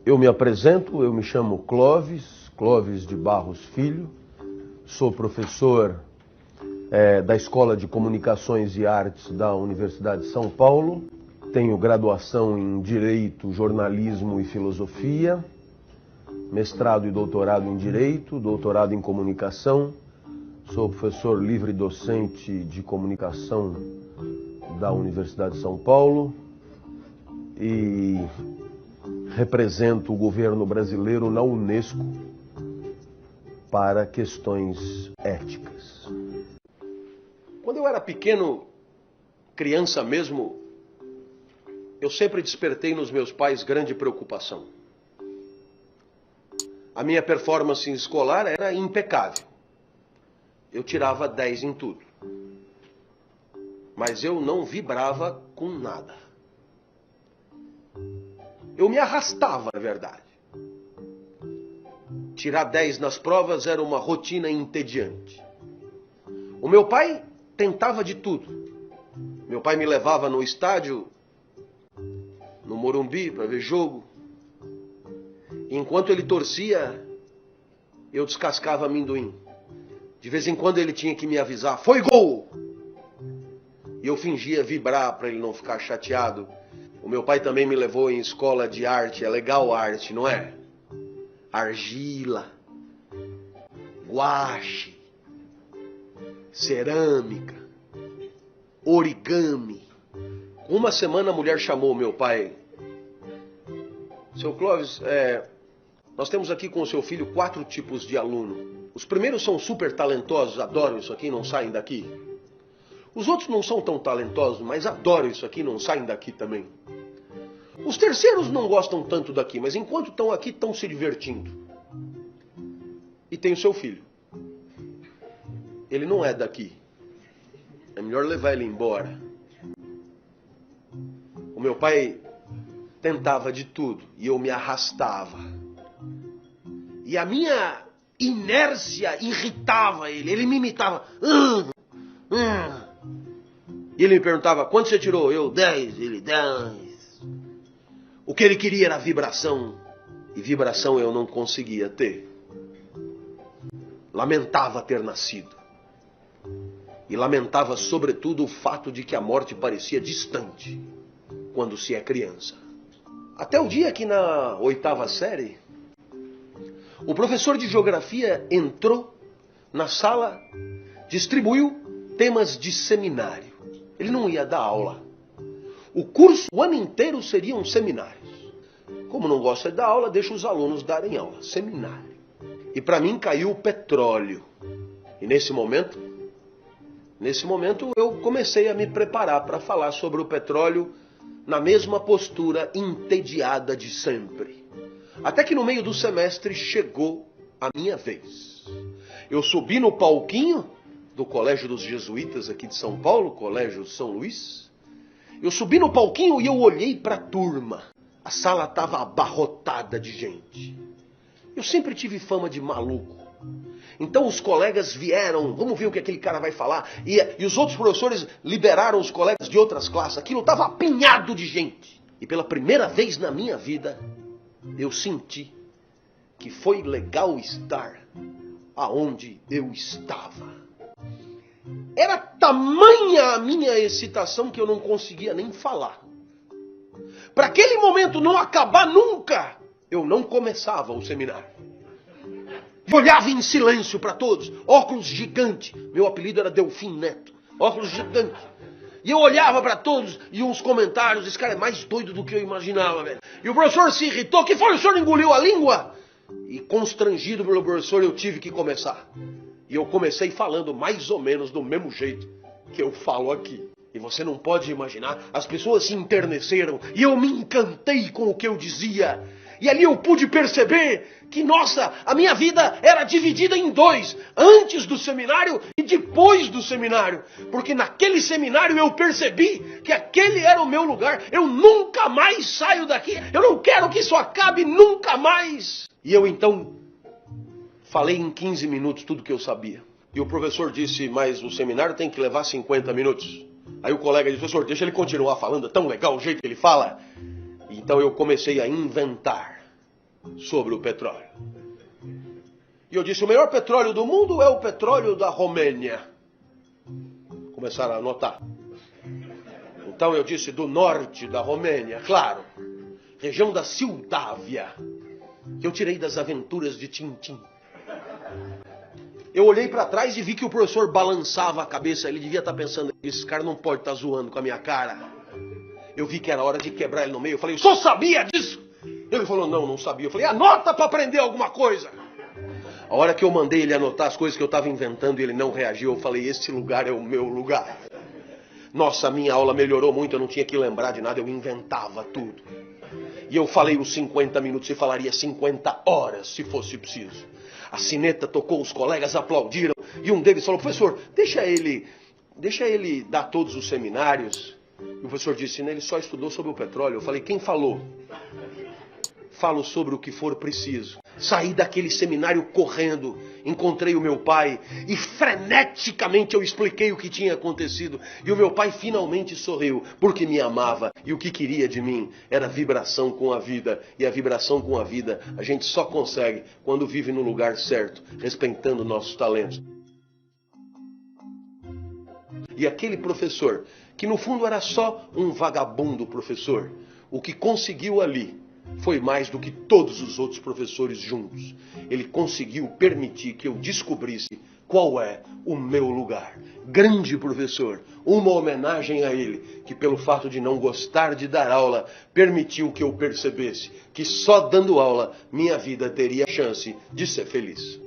Eu me apresento, eu me chamo Clóvis de Barros Filho, sou professor da Escola de Comunicações e Artes da Universidade de São Paulo, tenho graduação em Direito, Jornalismo e Filosofia, mestrado e doutorado em Direito, doutorado em Comunicação, sou professor livre docente de Comunicação da Universidade de São Paulo e represento o governo brasileiro na Unesco para questões éticas. Quando eu era pequeno, criança mesmo, eu sempre despertei nos meus pais grande preocupação. A minha performance escolar era impecável. Eu tirava 10 em tudo. Mas eu não vibrava com nada. Eu me arrastava, na verdade. Tirar 10 nas provas era uma rotina entediante. O meu pai tentava de tudo. Meu pai me levava no estádio, no Morumbi, para ver jogo. Enquanto ele torcia, eu descascava amendoim. De vez em quando ele tinha que me avisar, foi gol! E eu fingia vibrar para ele não ficar chateado. O meu pai também me levou em escola de arte. É legal a arte, não é? Argila, guache, cerâmica, origami. Uma semana a mulher chamou meu pai. Seu Clóvis, nós temos aqui com o seu filho 4 tipos de aluno. Os primeiros são super talentosos, adoram isso aqui, não saem daqui. Os outros não são tão talentosos, mas adoram isso aqui, não saem daqui também. Os terceiros não gostam tanto daqui, mas enquanto estão aqui, estão se divertindo. E tem o seu filho. Ele não é daqui. É melhor levar ele embora. O meu pai tentava de tudo e eu me arrastava. E a minha inércia irritava ele. Ele me imitava. E ele me perguntava, quanto você tirou? Eu, 10. Ele, 10. O que ele queria era vibração. E vibração eu não conseguia ter. Lamentava ter nascido. E lamentava sobretudo o fato de que a morte parecia distante quando se é criança. Até o dia que na 8ª série, o professor de geografia entrou na sala, distribuiu temas de seminário. Ele não ia dar aula. O curso, o ano inteiro, seriam seminários. Como não gosta de dar aula, deixa os alunos darem aula. Seminário. E para mim caiu o petróleo. E nesse momento eu comecei a me preparar para falar sobre o petróleo na mesma postura entediada de sempre. Até que no meio do semestre chegou a minha vez. Eu subi no palquinho do Colégio dos Jesuítas aqui de São Paulo, Colégio São Luís. Eu subi no palquinho e eu olhei para a turma. A sala estava abarrotada de gente. Eu sempre tive fama de maluco. Então os colegas vieram, vamos ver o que aquele cara vai falar. E os outros professores liberaram os colegas de outras classes. Aquilo estava apinhado de gente. E pela primeira vez na minha vida, eu senti que foi legal estar aonde eu estava. Era tamanha a minha excitação que eu não conseguia nem falar. Para aquele momento não acabar nunca, eu não começava o seminário. Eu olhava em silêncio para todos, óculos gigante. Meu apelido era Delfim Neto, óculos gigante. E eu olhava para todos e uns comentários, esse cara é mais doido do que eu imaginava, velho. E o professor se irritou, que foi? O senhor engoliu a língua? E constrangido pelo professor eu tive que começar. E eu comecei falando mais ou menos do mesmo jeito que eu falo aqui. E você não pode imaginar, as pessoas se enterneceram e eu me encantei com o que eu dizia. E ali eu pude perceber que, nossa, a minha vida era dividida em 2. Antes do seminário e depois do seminário. Porque naquele seminário eu percebi que aquele era o meu lugar. Eu nunca mais saio daqui. Eu não quero que isso acabe nunca mais. E eu então falei em 15 minutos tudo que eu sabia. E o professor disse, mas o seminário tem que levar 50 minutos. Aí o colega disse, professor, deixa ele continuar falando, é tão legal o jeito que ele fala. Então eu comecei a inventar. sobre o petróleo. E eu disse, o melhor petróleo do mundo é o petróleo da Romênia. Começaram a anotar. Então eu disse, do norte da Romênia, claro. Região da Moldávia, que eu tirei das aventuras de Tintim. Eu olhei para trás e vi que o professor balançava a cabeça. Ele devia estar pensando, esse cara não pode estar zoando com a minha cara. Eu vi que era hora de quebrar ele no meio. Eu falei, o senhor sabia disso? Ele falou, não sabia. Eu falei, anota para aprender alguma coisa. A hora que eu mandei ele anotar as coisas que eu estava inventando e ele não reagiu, eu falei, esse lugar é o meu lugar. Nossa, a minha aula melhorou muito, eu não tinha que lembrar de nada, eu inventava tudo. E eu falei os 50 minutos e falaria 50 horas, se fosse preciso. A sineta tocou, os colegas aplaudiram e um deles falou, professor, deixa ele dar todos os seminários. E o professor disse, ele só estudou sobre o petróleo. Eu falei, quem falou? Falo sobre o que for preciso. Saí daquele seminário correndo, encontrei o meu pai e freneticamente eu expliquei o que tinha acontecido. E o meu pai finalmente sorriu, porque me amava e o que queria de mim era vibração com a vida. E a vibração com a vida a gente só consegue quando vive no lugar certo, respeitando nossos talentos. E aquele professor, que no fundo era só um vagabundo professor, o que conseguiu ali foi mais do que todos os outros professores juntos. Ele conseguiu permitir que eu descobrisse qual é o meu lugar. Grande professor, uma homenagem a ele, que pelo fato de não gostar de dar aula, permitiu que eu percebesse que só dando aula minha vida teria chance de ser feliz.